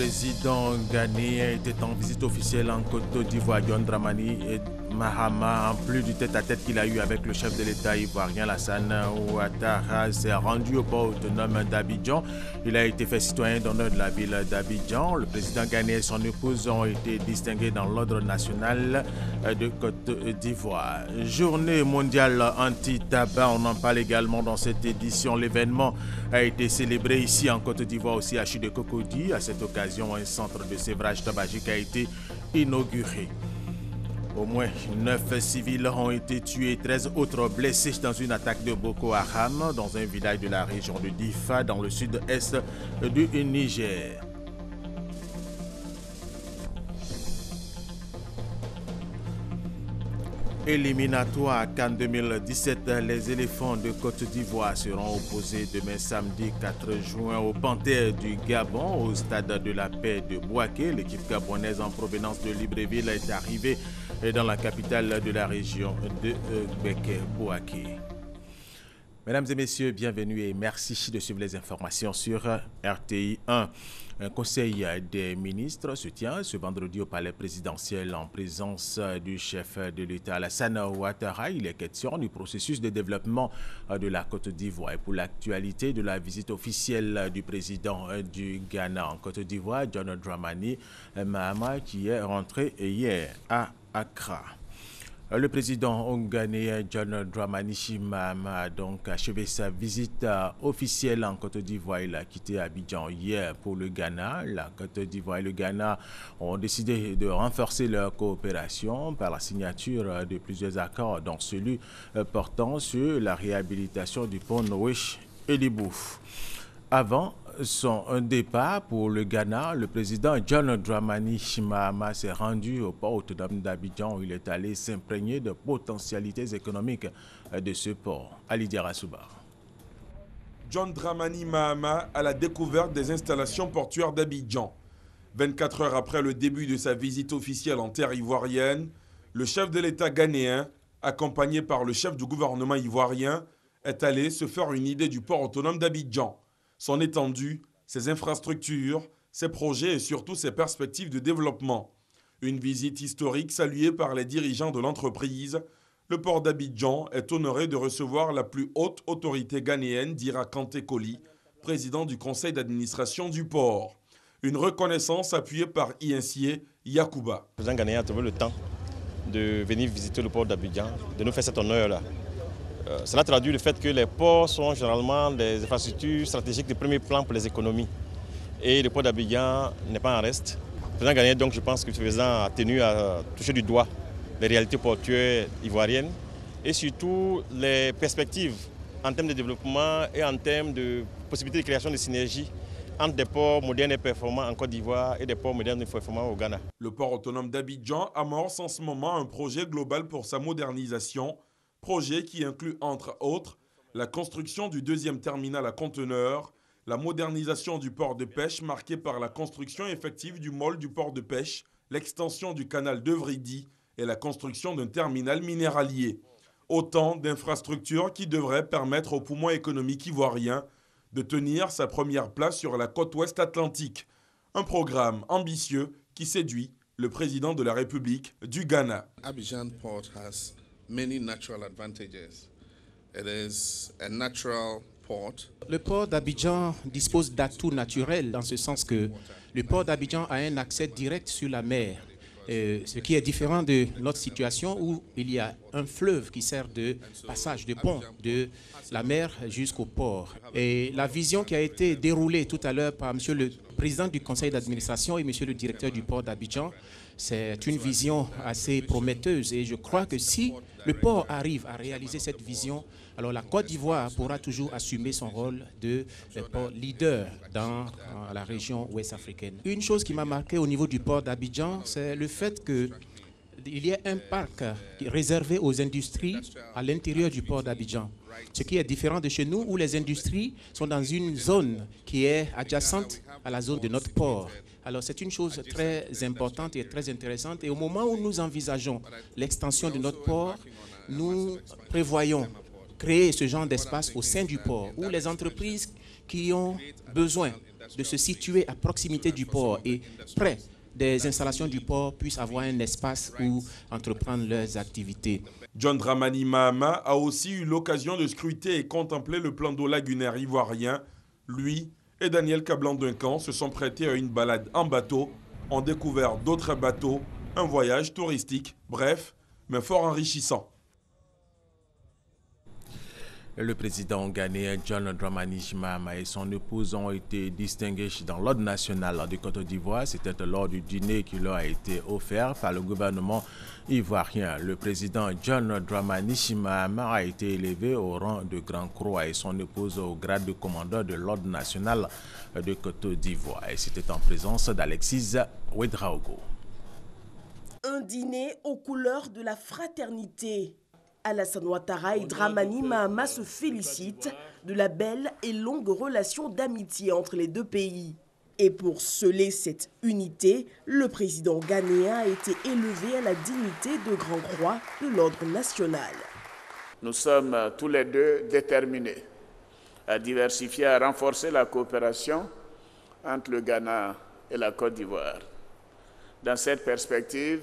président ghanéen était en visite officielle en Côte d'Ivoire. John Dramani Mahama, en plus du tête-à-tête qu'il a eu avec le chef de l'État ivoirien, Alassane Ouattara, s'est rendu au port autonome d'Abidjan. Il a été fait citoyen d'honneur de la ville d'Abidjan. Le président ghanéen et son épouse ont été distingués dans l'ordre national de Côte d'Ivoire. Journée mondiale anti-tabac, on en parle également dans cette édition. L'événement a été célébré ici en Côte d'Ivoire, aussi à Chute de Cocody. À cette occasion, un centre de sévrage tabagique a été inauguré. Au moins 9 civils ont été tués et 13 autres blessés dans une attaque de Boko Haram dans un village de la région de Difa, dans le sud-est du Niger. Éliminatoire à Cannes 2017, les éléphants de Côte d'Ivoire seront opposés demain samedi 4 juin aux Panthères du Gabon au stade de la paix de Bouaké. L'équipe gabonaise en provenance de Libreville est arrivée dans la capitale de la région de Bouaké. Mesdames et messieurs, bienvenue et merci de suivre les informations sur RTI 1. Un conseil des ministres se tient ce vendredi au palais présidentiel en présence du chef de l'État Alassane Ouattara. Il est question du processus de développement de la Côte d'Ivoire. Et pour l'actualité de la visite officielle du président du Ghana en Côte d'Ivoire, John Dramani Mahama, qui est rentré hier à Accra. Le président ghanéen John Dramani Mahama a donc achevé sa visite officielle en Côte d'Ivoire. Il a quitté Abidjan hier pour le Ghana. La Côte d'Ivoire et le Ghana ont décidé de renforcer leur coopération par la signature de plusieurs accords, dont celui portant sur la réhabilitation du pont Nowesh et Libouf. Avant son départ pour le Ghana, le président John Dramani Mahama s'est rendu au port autonome d'Abidjan où il est allé s'imprégner de potentialités économiques de ce port. Ali Diarra-Souba. John Dramani Mahama à la découverte des installations portuaires d'Abidjan. 24 heures après le début de sa visite officielle en terre ivoirienne, le chef de l'État ghanéen, accompagné par le chef du gouvernement ivoirien, est allé se faire une idée du port autonome d'Abidjan. Son étendue, ses infrastructures, ses projets et surtout ses perspectives de développement. Une visite historique saluée par les dirigeants de l'entreprise. Le port d'Abidjan est honoré de recevoir la plus haute autorité ghanéenne, dira Kanté Koli, président du conseil d'administration du port. Une reconnaissance appuyée par Insié Yacouba. Le président ghanéen a trouvé le temps de venir visiter le port d'Abidjan, de nous faire cet honneur-là. Cela traduit le fait que les ports sont généralement des infrastructures stratégiques de premier plan pour les économies. Et le port d'Abidjan n'est pas en reste. Le président ghanéen, donc, je pense que le président a tenu à toucher du doigt les réalités portuaires ivoiriennes et surtout les perspectives en termes de développement et en termes de possibilités de création de synergies entre des ports modernes et performants en Côte d'Ivoire et des ports modernes et performants au Ghana. Le port autonome d'Abidjan amorce en ce moment un projet global pour sa modernisation. Projet qui inclut entre autres la construction du deuxième terminal à conteneurs, la modernisation du port de pêche marqué par la construction effective du môle du port de pêche, l'extension du canal de Vridi et la construction d'un terminal minéralier. Autant d'infrastructures qui devraient permettre au poumon économique ivoirien de tenir sa première place sur la côte ouest atlantique. Un programme ambitieux qui séduit le président de la République du Ghana. Abidjan Port has many natural advantages. It is a natural port. Le port d'Abidjan dispose d'atouts naturels dans ce sens que le port d'Abidjan a un accès direct sur la mer, ce qui est différent de notre situation où il y a un fleuve qui sert de passage, de pont de la mer jusqu'au port. Et la vision qui a été déroulée tout à l'heure par monsieur le président du conseil d'administration et monsieur le directeur du port d'Abidjan, c'est une vision assez prometteuse et je crois que si le port arrive à réaliser cette vision, alors la Côte d'Ivoire pourra toujours assumer son rôle de port leader dans la région ouest africaine. Une chose qui m'a marqué au niveau du port d'Abidjan, c'est le fait qu'il y ait un parc réservé aux industries à l'intérieur du port d'Abidjan. Ce qui est différent de chez nous où les industries sont dans une zone qui est adjacente à la zone de notre port. Alors c'est une chose très importante et très intéressante. Et au moment où nous envisageons l'extension de notre port, nous prévoyons créer ce genre d'espace au sein du port où les entreprises qui ont besoin de se situer à proximité du port et près des installations du port puissent avoir un espace où entreprendre leurs activités. John Dramani Mahama a aussi eu l'occasion de scruter et contempler le plan d'eau lagunaire ivoirien. Lui et Daniel Kablan-Duncan se sont prêtés à une balade en bateau, ont découvert d'autres bateaux, un voyage touristique, bref, mais fort enrichissant. Le président ghanéen John Dramani Mahama et son épouse ont été distingués dans l'ordre national de Côte d'Ivoire. C'était lors du dîner qui leur a été offert par le gouvernement ivoirien. Le président John Dramani Mahama a été élevé au rang de Grand Croix et son épouse au grade de commandeur de l'ordre national de Côte d'Ivoire. Et c'était en présence d'Alexis Ouedraogo. Un dîner aux couleurs de la fraternité. Alassane Ouattara et Dramani Mahama se félicitent de la belle et longue relation d'amitié entre les deux pays. Et pour sceller cette unité, le président ghanéen a été élevé à la dignité de Grand Croix de l'ordre national. Nous sommes tous les deux déterminés à diversifier, à renforcer la coopération entre le Ghana et la Côte d'Ivoire. Dans cette perspective,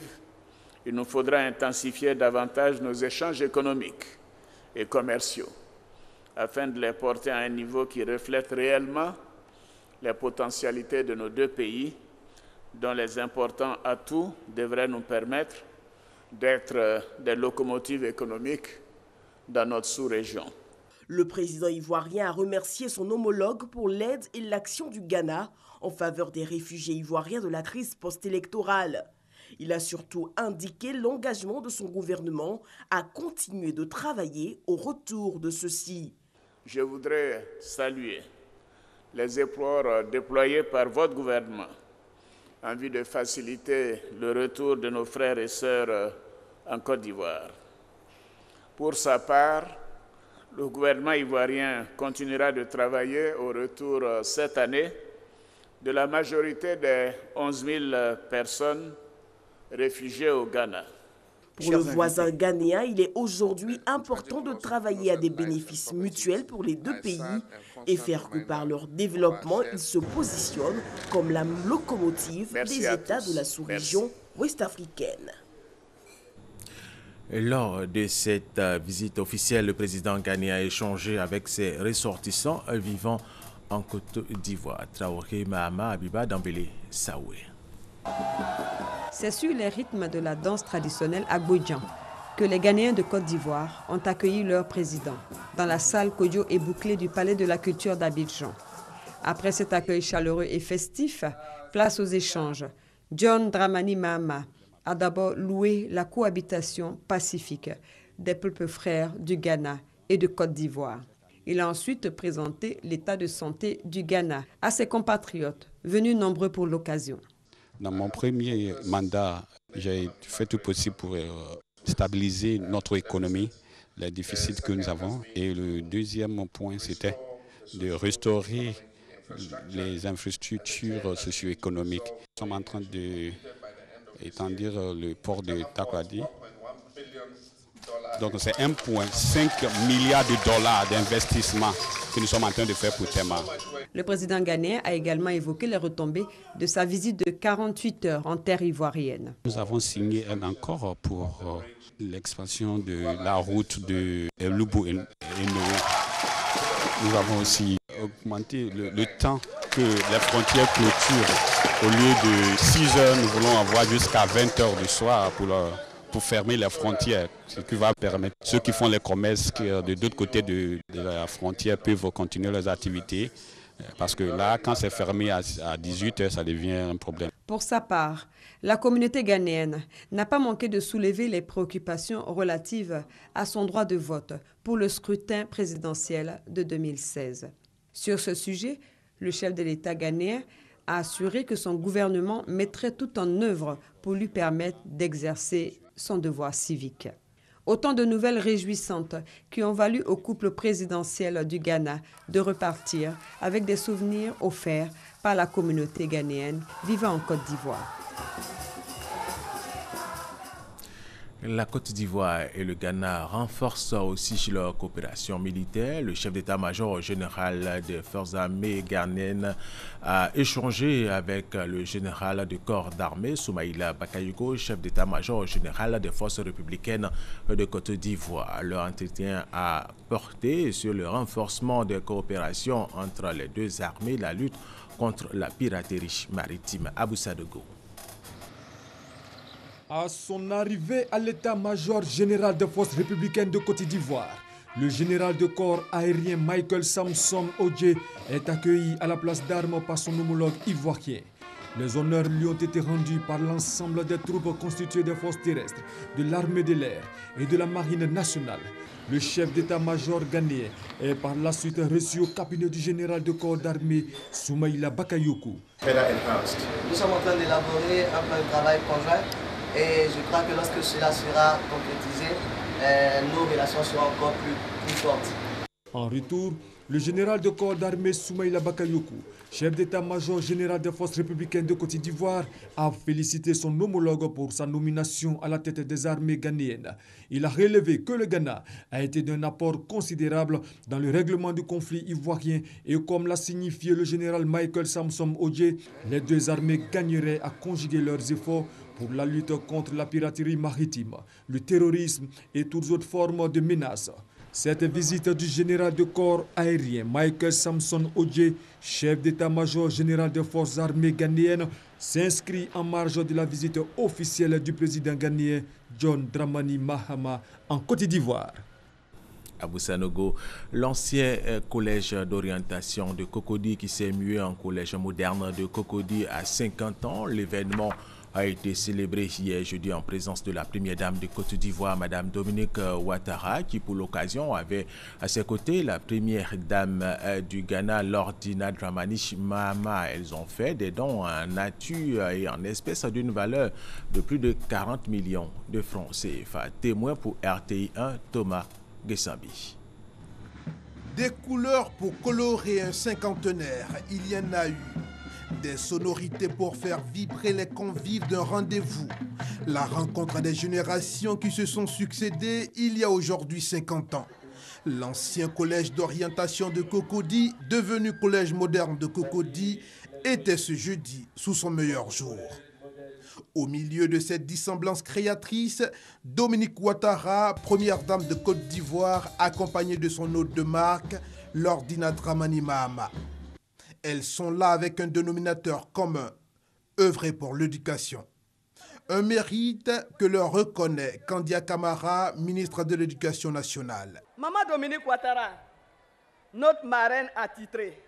il nous faudra intensifier davantage nos échanges économiques et commerciaux afin de les porter à un niveau qui reflète réellement les potentialités de nos deux pays, dont les importants atouts devraient nous permettre d'être des locomotives économiques dans notre sous-région. Le président ivoirien a remercié son homologue pour l'aide et l'action du Ghana en faveur des réfugiés ivoiriens de la crise post-électorale. Il a surtout indiqué l'engagement de son gouvernement à continuer de travailler au retour de ceux-ci. Je voudrais saluer les efforts déployés par votre gouvernement en vue de faciliter le retour de nos frères et sœurs en Côte d'Ivoire. Pour sa part, le gouvernement ivoirien continuera de travailler au retour cette année de la majorité des 11 000 personnes réfugiés au Ghana. Pour le voisin ghanéen, il est aujourd'hui important de travailler à des bénéfices mutuels pour les deux pays et faire que par leur développement, ils se positionnent comme la locomotive des États de la sous-région ouest-africaine. Lors de cette visite officielle, le président ghanéen a échangé avec ses ressortissants vivant en Côte d'Ivoire. Traoré Mahama Abiba Dambélé Saoué. C'est sur les rythmes de la danse traditionnelle Agboudjan que les Ghanéens de Côte d'Ivoire ont accueilli leur président dans la salle Kodjo et bouclée du Palais de la Culture d'Abidjan. Après cet accueil chaleureux et festif, place aux échanges. John Dramani Mahama a d'abord loué la cohabitation pacifique des peuples frères du Ghana et de Côte d'Ivoire. Il a ensuite présenté l'état de santé du Ghana à ses compatriotes, venus nombreux pour l'occasion. Dans mon premier mandat, j'ai fait tout possible pour stabiliser notre économie, les déficits que nous avons. Et le deuxième point, c'était de restaurer les infrastructures socio-économiques. Nous sommes en train d'étendre le port de Takoradi. Donc c'est 1,5 milliard de dollars d'investissement que nous sommes en train de faire pour Tema. Le président ghanéen a également évoqué les retombées de sa visite de 48 heures en terre ivoirienne. Nous avons signé un accord pour l'expansion de la route de Lubu et Noé. Nous avons aussi augmenté le temps que les frontières clôturent. Au lieu de 6 heures, nous voulons avoir jusqu'à 20 heures du soir pour fermer les frontières, ce qui va permettre ceux qui font les commerces de l'autre côté de la frontière peuvent continuer leurs activités. Parce que là, quand c'est fermé à 18 heures, ça devient un problème. Pour sa part, la communauté ghanéenne n'a pas manqué de soulever les préoccupations relatives à son droit de vote pour le scrutin présidentiel de 2016. Sur ce sujet, le chef de l'État ghanéen a assuré que son gouvernement mettrait tout en œuvre pour lui permettre d'exercer son devoir civique. Autant de nouvelles réjouissantes qui ont valu au couple présidentiel du Ghana de repartir avec des souvenirs offerts par la communauté ghanéenne vivant en Côte d'Ivoire. La Côte d'Ivoire et le Ghana renforcent aussi leur coopération militaire. Le chef d'état-major général des forces armées ghanéennes a échangé avec le général du corps d'armée Soumaïla Bakayoko, chef d'état-major général des forces républicaines de Côte d'Ivoire. Leur entretien a porté sur le renforcement des coopérations entre les deux armées, la lutte contre la piraterie maritime. Abou Sadogo. À son arrivée à l'état-major général des forces républicaines de Côte d'Ivoire, le général de corps aérien Michael Samson Odje est accueilli à la place d'armes par son homologue ivoirien. Les honneurs lui ont été rendus par l'ensemble des troupes constituées des forces terrestres, de l'armée de l'air et de la marine nationale. Le chef d'état-major ghanéen est par la suite reçu au cabinet du général de corps d'armée Soumaïla Bakayoko. Nous sommes en train d'élaborer un plan de travail conjoint. Et je crois que lorsque cela sera concrétisé, nos relations seront encore plus fortes. En retour, le général de corps d'armée Soumaïla Bakayoko, chef d'état-major général des forces républicaines de Côte d'Ivoire, a félicité son homologue pour sa nomination à la tête des armées ghanéennes. Il a relevé que le Ghana a été d'un apport considérable dans le règlement du conflit ivoirien et comme l'a signifié le général Michael Samson Odje, les deux armées gagneraient à conjuguer leurs efforts pour la lutte contre la piraterie maritime, le terrorisme et toutes autres formes de menaces. Cette visite du général de corps aérien Michael Samson Odje, chef d'état-major général des forces armées ghanéennes, s'inscrit en marge de la visite officielle du président ghanéen John Dramani Mahama en Côte d'Ivoire. Abou Sanogo, l'ancien collège d'orientation de Cocody qui s'est mué en collège moderne de Cocody à 50 ans. L'événement a été célébré hier jeudi en présence de la première dame de Côte d'Ivoire, Madame Dominique Ouattara, qui pour l'occasion avait à ses côtés la première dame du Ghana, Lordina Dramani Mahama. Elles ont fait des dons en nature et en espèces d'une valeur de plus de 40 millions de francs CFA. Témoin pour RTI 1, Thomas Gessambi. Des couleurs pour colorer un cinquantenaire, il y en a eu. Des sonorités pour faire vibrer les convives d'un rendez-vous. La rencontre des générations qui se sont succédées il y a aujourd'hui 50 ans. L'ancien collège d'orientation de Cocody, devenu collège moderne de Cocody, était ce jeudi sous son meilleur jour. Au milieu de cette dissemblance créatrice, Dominique Ouattara, première dame de Côte d'Ivoire, accompagnée de son hôte de marque, Lordina Dramani Mahama. Elles sont là avec un dénominateur commun, œuvrer pour l'éducation. Un mérite que leur reconnaît Kandia Camara, ministre de l'Éducation nationale. Maman Dominique Ouattara, notre marraine attitrée,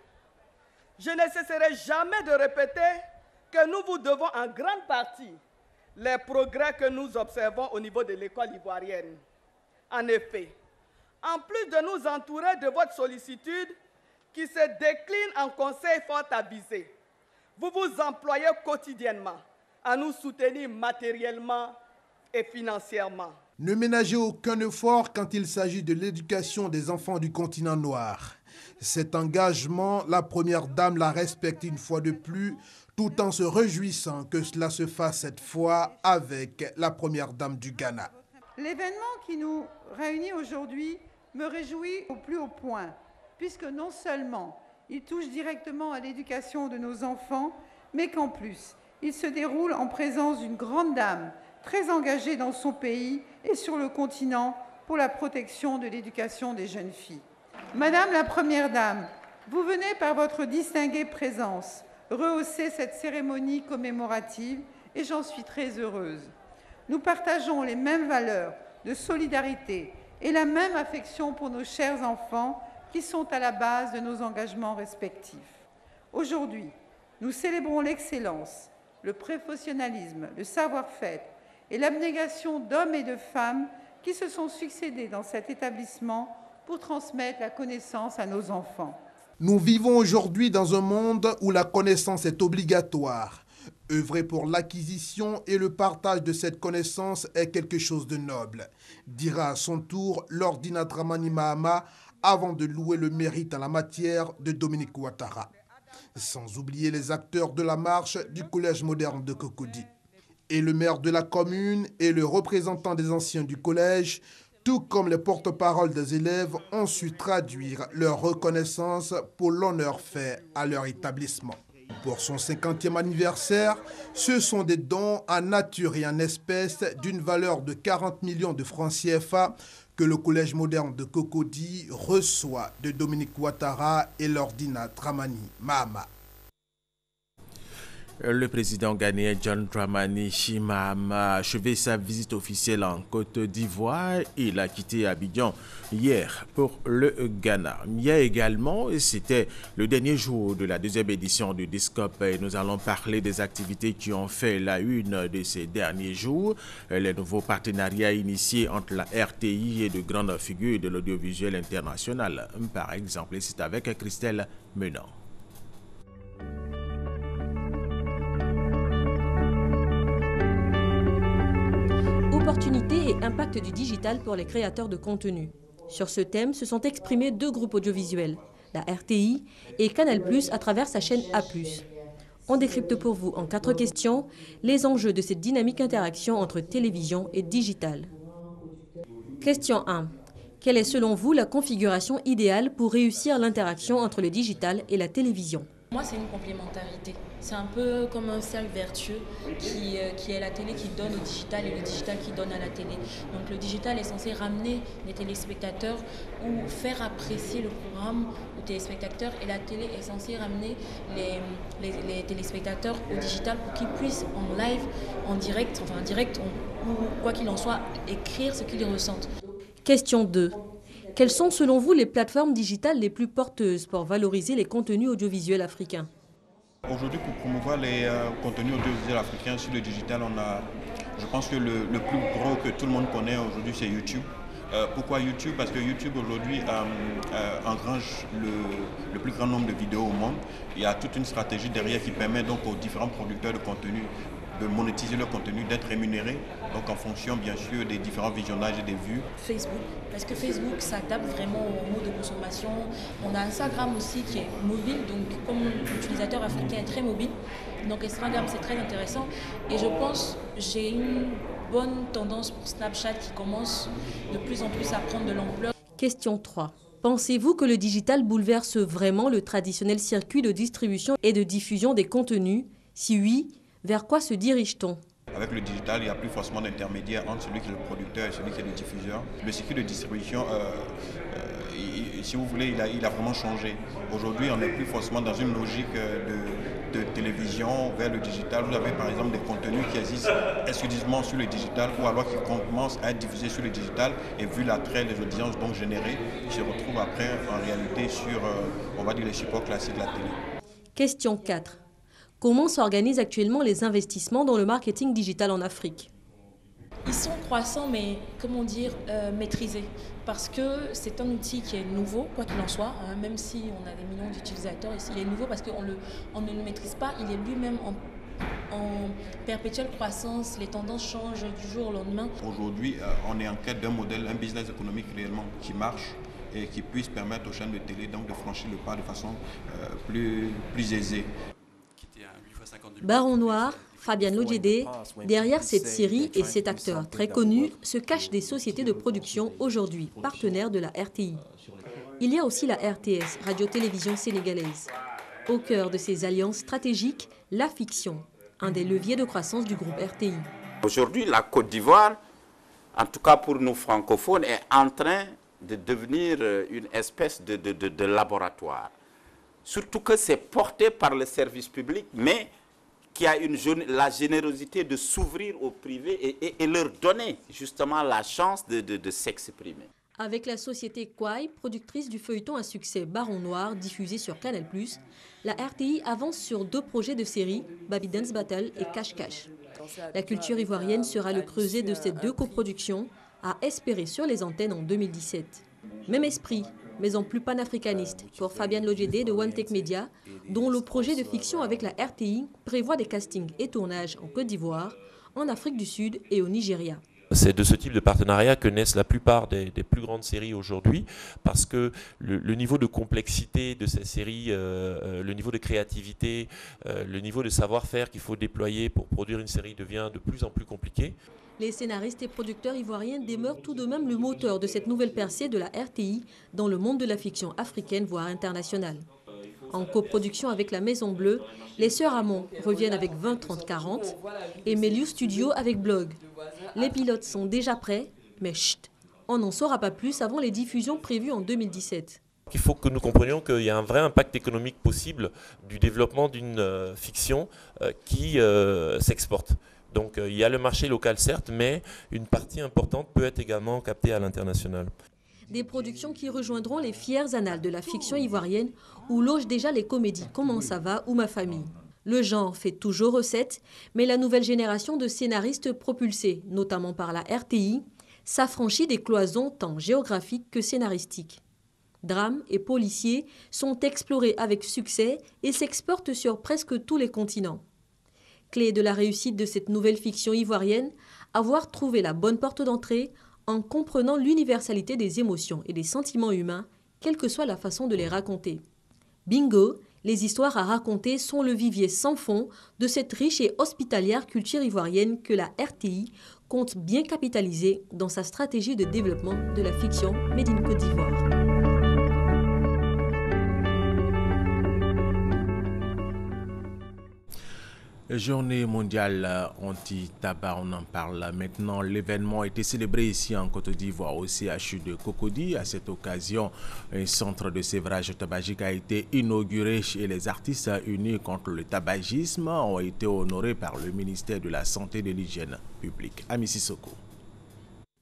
je ne cesserai jamais de répéter que nous vous devons en grande partie les progrès que nous observons au niveau de l'école ivoirienne. En effet, en plus de nous entourer de votre sollicitude, qui se décline en conseils fort avisés, vous vous employez quotidiennement à nous soutenir matériellement et financièrement. Ne ménagez aucun effort quand il s'agit de l'éducation des enfants du continent noir. Cet engagement, la première dame la respecte une fois de plus, tout en se réjouissant que cela se fasse cette fois avec la première dame du Ghana. L'événement qui nous réunit aujourd'hui me réjouit au plus haut point, puisque non seulement il touche directement à l'éducation de nos enfants, mais qu'en plus, il se déroule en présence d'une grande dame très engagée dans son pays et sur le continent pour la protection de l'éducation des jeunes filles. Madame la Première Dame, vous venez par votre distinguée présence rehausser cette cérémonie commémorative et j'en suis très heureuse. Nous partageons les mêmes valeurs de solidarité et la même affection pour nos chers enfants qui sont à la base de nos engagements respectifs. Aujourd'hui, nous célébrons l'excellence, le professionnalisme, le savoir-faire et l'abnégation d'hommes et de femmes qui se sont succédés dans cet établissement pour transmettre la connaissance à nos enfants. Nous vivons aujourd'hui dans un monde où la connaissance est obligatoire. Œuvrer pour l'acquisition et le partage de cette connaissance est quelque chose de noble, dira à son tour Lordina Dramani Mahama, avant de louer le mérite en la matière de Dominique Ouattara. Sans oublier les acteurs de la marche du collège moderne de Cocody. Et le maire de la commune et le représentant des anciens du collège, tout comme les porte-paroles des élèves, ont su traduire leur reconnaissance pour l'honneur fait à leur établissement. Pour son 50e anniversaire, ce sont des dons en nature et en espèces d'une valeur de 40 millions de francs CFA que le Collège moderne de Cocody reçoit de Dominique Ouattara et l'ordinateur Dramani Mahama. Le président ghanéen John Dramani Mahama a achevé sa visite officielle en Côte d'Ivoire. Il a quitté Abidjan hier pour le Ghana. Hier également, c'était le dernier jour de la deuxième édition du Discope et nous allons parler des activités qui ont fait la une de ces derniers jours. Les nouveaux partenariats initiés entre la RTI et de grandes figures de l'audiovisuel international. Par exemple, c'est avec Christelle Menant. Opportunités et impact du digital pour les créateurs de contenu. Sur ce thème se sont exprimés deux groupes audiovisuels, la RTI et Canal+ à travers sa chaîne A+. On décrypte pour vous en 4 questions les enjeux de cette dynamique interaction entre télévision et digital. Question 1. Quelle est selon vous la configuration idéale pour réussir l'interaction entre le digital et la télévision ? Moi, c'est une complémentarité. C'est un peu comme un cercle vertueux qui est la télé qui donne au digital et le digital qui donne à la télé. Donc le digital est censé ramener les téléspectateurs ou faire apprécier le programme aux téléspectateurs et la télé est censée ramener les téléspectateurs au digital pour qu'ils puissent en live, en direct, ou quoi qu'il en soit, écrire ce qu'ils ressentent. Question 2. Quelles sont selon vous les plateformes digitales les plus porteuses pour valoriser les contenus audiovisuels africains ? Aujourd'hui, pour promouvoir les contenus audiovisuels africains sur le digital, je pense que le plus gros que tout le monde connaît aujourd'hui, c'est YouTube. Pourquoi YouTube? Parce que YouTube aujourd'hui engrange le plus grand nombre de vidéos au monde. Il y a toute une stratégie derrière qui permet donc aux différents producteurs de contenu de monétiser leur contenu, d'être rémunérés, donc en fonction bien sûr des différents visionnages et des vues. Facebook, parce que Facebook s'adapte vraiment au mode de consommation. On a Instagram aussi qui est mobile, donc comme l'utilisateur africain est très mobile, donc Instagram c'est très intéressant. Et je pense j'ai une bonne tendance pour Snapchat qui commence de plus en plus à prendre de l'ampleur. Question 3. Pensez-vous que le digital bouleverse vraiment le traditionnel circuit de distribution et de diffusion des contenus? Si oui, vers quoi se dirige-t-on? Avec le digital, il n'y a plus forcément d'intermédiaire entre celui qui est le producteur et celui qui est le diffuseur. Le circuit de distribution, si vous voulez, il a vraiment changé. Aujourd'hui, on n'est plus forcément dans une logique de télévision vers le digital. Vous avez par exemple des contenus qui existent exclusivement sur le digital ou alors qui commencent à être diffusés sur le digital et vu l'attrait des audiences donc générées, ils se retrouvent après en réalité sur, on va dire, les supports classiques de la télé. Question 4. Comment s'organisent actuellement les investissements dans le marketing digital en Afrique? Ils sont croissants, mais comment dire, maîtrisés. Parce que c'est un outil qui est nouveau, quoi qu'il en soit, hein, même si on a des millions d'utilisateurs ici, il est nouveau parce qu'on ne le maîtrise pas, il est lui-même en perpétuelle croissance, les tendances changent du jour au lendemain. Aujourd'hui, on est en quête d'un modèle, un business économique réellement qui marche et qui puisse permettre aux chaînes de télé donc, de franchir le pas de façon plus aisée. Baron Noir, Fabian Logede, derrière cette série et cet acteur très connu se cachent des sociétés de production aujourd'hui partenaires de la RTI. Il y a aussi la RTS, Radio-Télévision sénégalaise. Au cœur de ces alliances stratégiques, la fiction, un des leviers de croissance du groupe RTI. Aujourd'hui, la Côte d'Ivoire, en tout cas pour nous francophones, est en train de devenir une espèce de laboratoire. Surtout que c'est porté par le service public, mais qui a la générosité de s'ouvrir au privé et leur donner justement la chance de s'exprimer. Avec la société Kwai, productrice du feuilleton à succès Baron Noir, diffusé sur Canal+, la RTI avance sur 2 projets de série, Baby Dance Battle et Cache Cache. La culture ivoirienne sera le creuset de ces 2 coproductions, à espérer sur les antennes en 2017. Même esprit, mais en plus panafricaniste, pour Fabian Logede de One Tech Media, dont le projet de fiction avec la RTI prévoit des castings et tournages en Côte d'Ivoire, en Afrique du Sud et au Nigeria. C'est de ce type de partenariat que naissent la plupart des plus grandes séries aujourd'hui, parce que le niveau de complexité de ces séries, le niveau de créativité, le niveau de savoir-faire qu'il faut déployer pour produire une série devient de plus en plus compliqué. Les scénaristes et producteurs ivoiriens demeurent tout de même le moteur de cette nouvelle percée de la RTI dans le monde de la fiction africaine, voire internationale. En coproduction avec la Maison Bleue, les Sœurs Hamon reviennent avec 20-30-40 et Melius Studio avec Blog. Les pilotes sont déjà prêts, mais chut, on n'en saura pas plus avant les diffusions prévues en 2017. Il faut que nous comprenions qu'il y a un vrai impact économique possible du développement d'une fiction qui s'exporte. Donc il y a le marché local certes, mais une partie importante peut être également captée à l'international. Des productions qui rejoindront les fières annales de la fiction ivoirienne où logent déjà les comédies Comment ça va ou Ma famille. Le genre fait toujours recette, mais la nouvelle génération de scénaristes propulsés, notamment par la RTI, s'affranchit des cloisons tant géographiques que scénaristiques. Drames et policiers sont explorés avec succès et s'exportent sur presque tous les continents. Clé de la réussite de cette nouvelle fiction ivoirienne, avoir trouvé la bonne porte d'entrée en comprenant l'universalité des émotions et des sentiments humains, quelle que soit la façon de les raconter. Bingo, les histoires à raconter sont le vivier sans fond de cette riche et hospitalière culture ivoirienne que la RTI compte bien capitaliser dans sa stratégie de développement de la fiction Made in Côte d'Ivoire. Journée mondiale anti-tabac, on en parle maintenant. L'événement a été célébré ici en Côte d'Ivoire au CHU de Cocody. À cette occasion, un centre de sévrage tabagique a été inauguré et les artistes unis contre le tabagisme ont été honorés par le ministère de la Santé et de l'Hygiène publique. Ami Sissoko.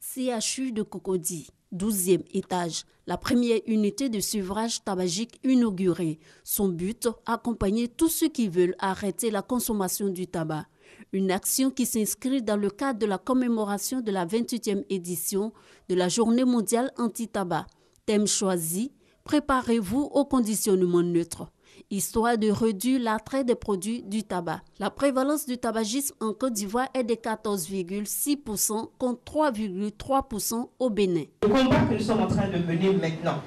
CHU de Cocody, 12e étage, la première unité de sevrage tabagique inaugurée. Son but, accompagner tous ceux qui veulent arrêter la consommation du tabac. Une action qui s'inscrit dans le cadre de la commémoration de la 28e édition de la Journée mondiale anti-tabac. Thème choisi, préparez-vous au conditionnement neutre. Histoire de réduire l'attrait des produits du tabac. La prévalence du tabagisme en Côte d'Ivoire est de 14,6% contre 3,3% au Bénin. Le combat que nous sommes en train de mener maintenant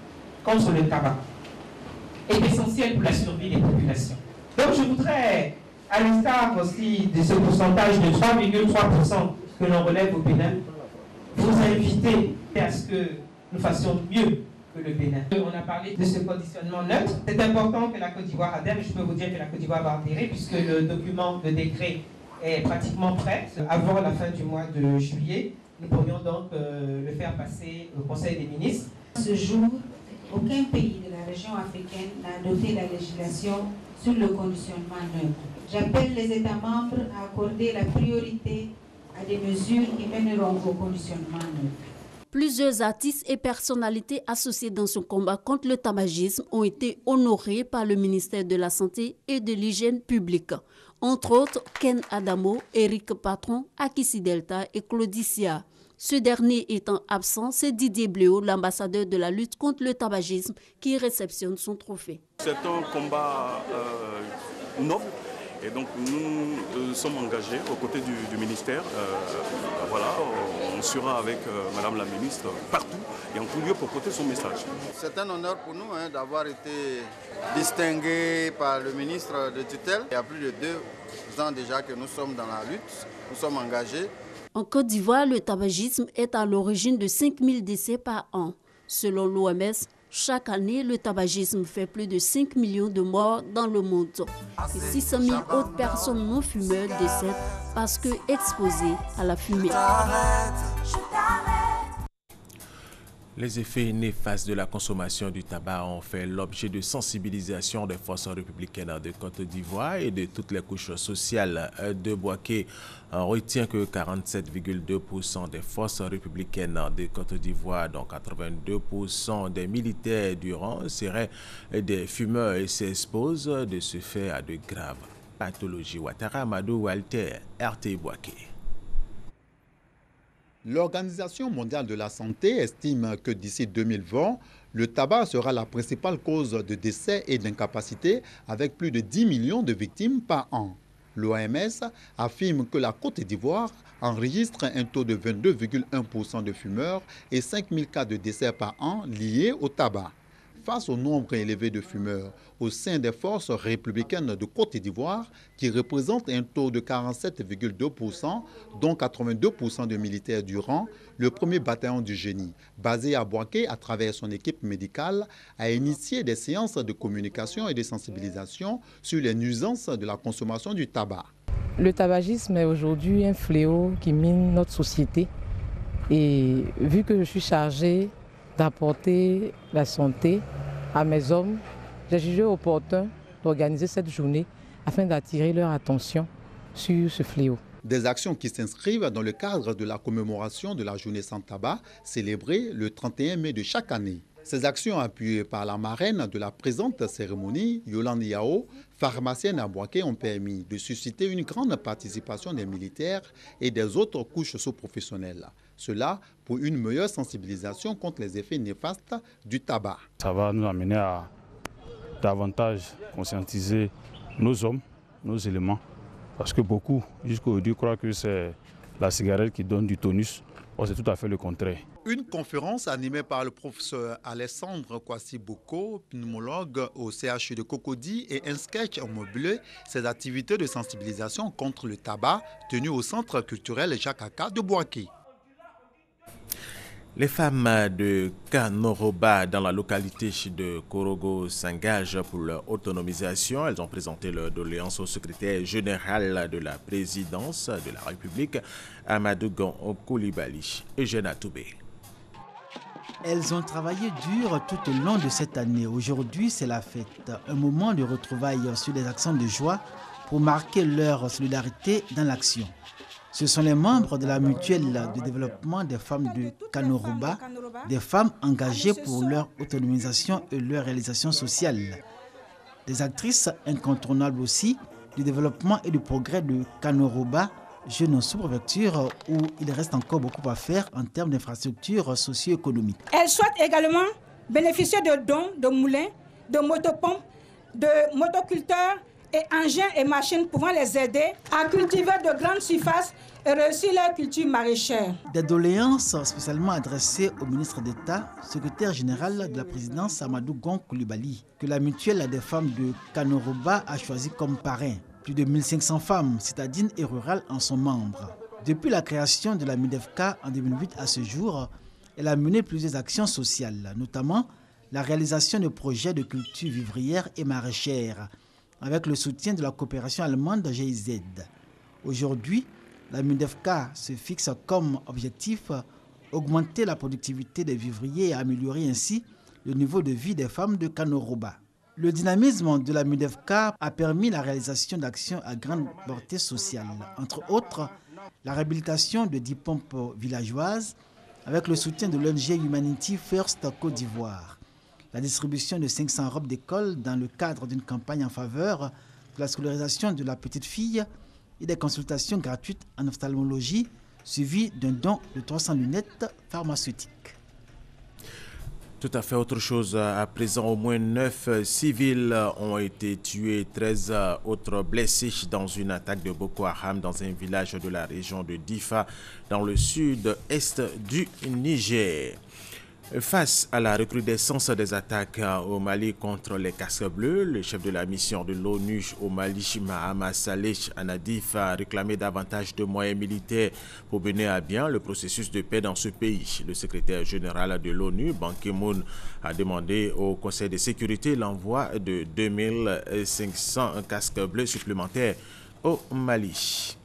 contre le tabac est essentiel pour la survie des populations. Donc je voudrais, à l'instar aussi de ce pourcentage de 3,3% que l'on relève au Bénin, vous inviter à ce que nous fassions mieux que le Bénin. On a parlé de ce conditionnement neutre. C'est important que la Côte d'Ivoire adhère et je peux vous dire que la Côte d'Ivoire va adhérer puisque le document de décret est pratiquement prêt. Avant la fin du mois de juillet, nous pourrions donc le faire passer au Conseil des ministres. Ce jour, aucun pays de la région africaine n'a adopté la législation sur le conditionnement neutre. J'appelle les États membres à accorder la priorité à des mesures qui mèneront au conditionnement neutre. Plusieurs artistes et personnalités associées dans ce combat contre le tabagisme ont été honorés par le ministère de la Santé et de l'Hygiène publique. Entre autres, Ken Adamo, Eric Patron, Akissi Delta et Claudicia. Ce dernier étant absent, c'est Didier Bléau, l'ambassadeur de la lutte contre le tabagisme, qui réceptionne son trophée. C'est un combat noble. Et donc nous sommes engagés aux côtés du ministère. Voilà, on sera avec Madame la ministre partout et en tout lieu pour porter son message. C'est un honneur pour nous d'avoir été distingués par le ministre de tutelle. Il y a plus de 2 ans déjà que nous sommes dans la lutte, nous sommes engagés. En Côte d'Ivoire, le tabagisme est à l'origine de 5000 décès par an. Selon l'OMS, chaque année, le tabagisme fait plus de 5 millions de morts dans le monde. Et 600 000 autres personnes non fumeurs décèdent parce que exposées à la fumée. Les effets néfastes de la consommation du tabac ont fait l'objet de sensibilisation des forces républicaines de Côte d'Ivoire et de toutes les couches sociales de Bouaké. On retient que 47,2% des forces républicaines de Côte d'Ivoire, dont 82% des militaires durant, seraient des fumeurs et s'exposent de ce fait à de graves pathologies. Ouattara Amadou Walter, RTI Bouaké. L'Organisation mondiale de la santé estime que d'ici 2020, le tabac sera la principale cause de décès et d'incapacité avec plus de 10 millions de victimes par an. L'OMS affirme que la Côte d'Ivoire enregistre un taux de 22,1% de fumeurs et 5000 cas de décès par an liés au tabac. Face au nombre élevé de fumeurs au sein des forces républicaines de Côte d'Ivoire, qui représentent un taux de 47,2%, dont 82% de militaires du rang, le premier bataillon du génie, basé à Bouaké à travers son équipe médicale, a initié des séances de communication et de sensibilisation sur les nuisances de la consommation du tabac. Le tabagisme est aujourd'hui un fléau qui mine notre société. Et vu que je suis chargée d'apporter la santé à mes hommes, j'ai jugé opportun d'organiser cette journée afin d'attirer leur attention sur ce fléau. Des actions qui s'inscrivent dans le cadre de la commémoration de la journée sans tabac, célébrée le 31 mai de chaque année. Ces actions appuyées par la marraine de la présente cérémonie, Yolande Yao, pharmacienne à Bouaké, ont permis de susciter une grande participation des militaires et des autres couches sous-professionnelles. Cela pour une meilleure sensibilisation contre les effets néfastes du tabac. Ça va nous amener à davantage conscientiser nos hommes, nos éléments, parce que beaucoup, jusqu'aujourd'hui, croient que c'est la cigarette qui donne du tonus. Or, c'est tout à fait le contraire. Une conférence animée par le professeur Alessandre Kwasi-Boko, pneumologue au CHU de Cocody, et un sketch mobilé ces activités de sensibilisation contre le tabac tenues au centre culturel Jacques Aka de Bouaké. Les femmes de Kanoroba dans la localité de Korogo s'engagent pour leur autonomisation. Elles ont présenté leur doléance au secrétaire général de la présidence de la République, Amadou Gon Koulibaly et Eugène Toubé. Elles ont travaillé dur tout au long de cette année. Aujourd'hui, c'est la fête, un moment de retrouvailles sur des accents de joie pour marquer leur solidarité dans l'action. Ce sont les membres de la mutuelle de développement des femmes de Kanoroba, des femmes engagées pour leur autonomisation et leur réalisation sociale. Des actrices incontournables aussi du développement et du progrès de Kanoroba, jeune sous-préfecture où il reste encore beaucoup à faire en termes d'infrastructures socio-économiques. Elles souhaitent également bénéficier de dons, de moulins, de motopompes, de motoculteurs et engins et machines pouvant les aider à cultiver de grandes surfaces et réussir leur culture maraîchère. Des doléances spécialement adressées au ministre d'État, secrétaire général de la présidence Amadou Gon Koulibaly, que la mutuelle des femmes de Kanoroba a choisi comme parrain. Plus de 1500 femmes citadines et rurales en sont membres. Depuis la création de la MIDEFCA en 2008 à ce jour, elle a mené plusieurs actions sociales, notamment la réalisation de projets de culture vivrière et maraîchère, avec le soutien de la coopération allemande GIZ. Aujourd'hui, la MIDEFCA se fixe comme objectif augmenter la productivité des vivriers et améliorer ainsi le niveau de vie des femmes de Kanoroba. Le dynamisme de la MIDEFCA a permis la réalisation d'actions à grande portée sociale, entre autres la réhabilitation de 10 pompes villageoises avec le soutien de l'ONG Humanity First Côte d'Ivoire, la distribution de 500 robes d'école dans le cadre d'une campagne en faveur de la scolarisation de la petite fille et des consultations gratuites en ophtalmologie, suivies d'un don de 300 lunettes pharmaceutiques. Tout à fait autre chose. À présent, au moins 9 civils ont été tués, 13 autres blessés dans une attaque de Boko Haram dans un village de la région de Difa, dans le sud-est du Niger. Face à la recrudescence des attaques au Mali contre les casques bleus, le chef de la mission de l'ONU au Mali, Mahama Saleh Anadif, a réclamé davantage de moyens militaires pour mener à bien le processus de paix dans ce pays. Le secrétaire général de l'ONU, Ban Ki-moon, a demandé au Conseil de sécurité l'envoi de 2500 casques bleus supplémentaires au Mali.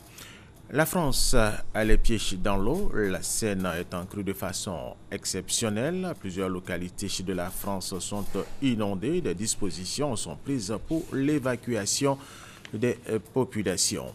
La France a les pieds dans l'eau, la Seine est en crue de façon exceptionnelle. Plusieurs localités de la France sont inondées. Des dispositions sont prises pour l'évacuation des populations.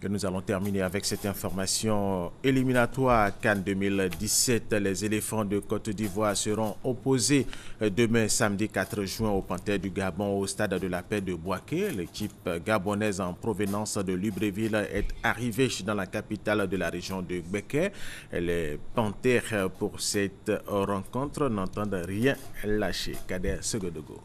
Et nous allons terminer avec cette information éliminatoire CAN 2017. Les éléphants de Côte d'Ivoire seront opposés demain samedi 4 juin au Panthère du Gabon au stade de la paix de Bouaké. L'équipe gabonaise en provenance de Libreville est arrivée dans la capitale de la région de Béké. Les Panthères pour cette rencontre n'entendent rien lâcher. Kader Segodogo.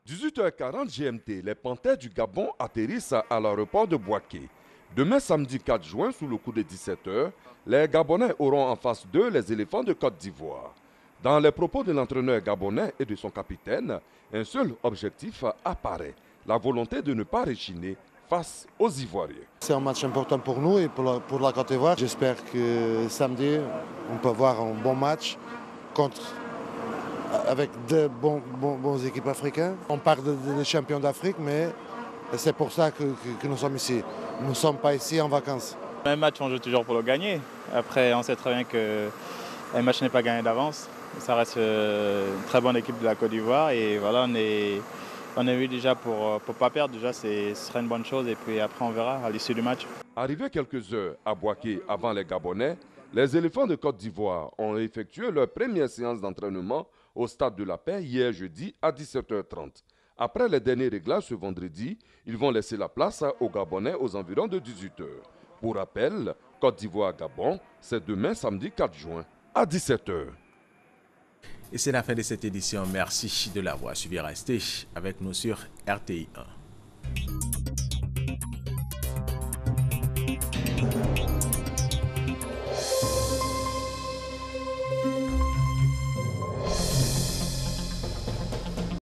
18h40 GMT, les Panthères du Gabon atterrissent à l'aéroport de Bouaké. Demain samedi 4 juin, sous le coup de 17h, les Gabonais auront en face d'eux les éléphants de Côte d'Ivoire. Dans les propos de l'entraîneur gabonais et de son capitaine, un seul objectif apparaît, la volonté de ne pas rechigner face aux Ivoiriens. C'est un match important pour nous et pour la Côte d'Ivoire. J'espère que samedi, on peut avoir un bon match avec deux bons équipes africaines. On parle des champions d'Afrique, mais c'est pour ça que nous sommes ici. Nous ne sommes pas ici en vacances. Un match, on joue toujours pour le gagner. Après, on sait très bien qu'un match n'est pas gagné d'avance. Ça reste une très bonne équipe de la Côte d'Ivoire. Et voilà, on est venu déjà pour ne pas perdre. Déjà, ce serait une bonne chose. Et puis après, on verra à l'issue du match. Arrivés quelques heures à Bouaké avant les Gabonais, les éléphants de Côte d'Ivoire ont effectué leur première séance d'entraînement au Stade de la Paix hier jeudi à 17h30. Après les derniers réglages ce vendredi, ils vont laisser la place aux Gabonais aux environs de 18h. Pour rappel, Côte d'Ivoire-Gabon, c'est demain samedi 4 juin à 17h. Et c'est la fin de cette édition. Merci de l'avoir suivi. Restez avec nous sur RTI 1.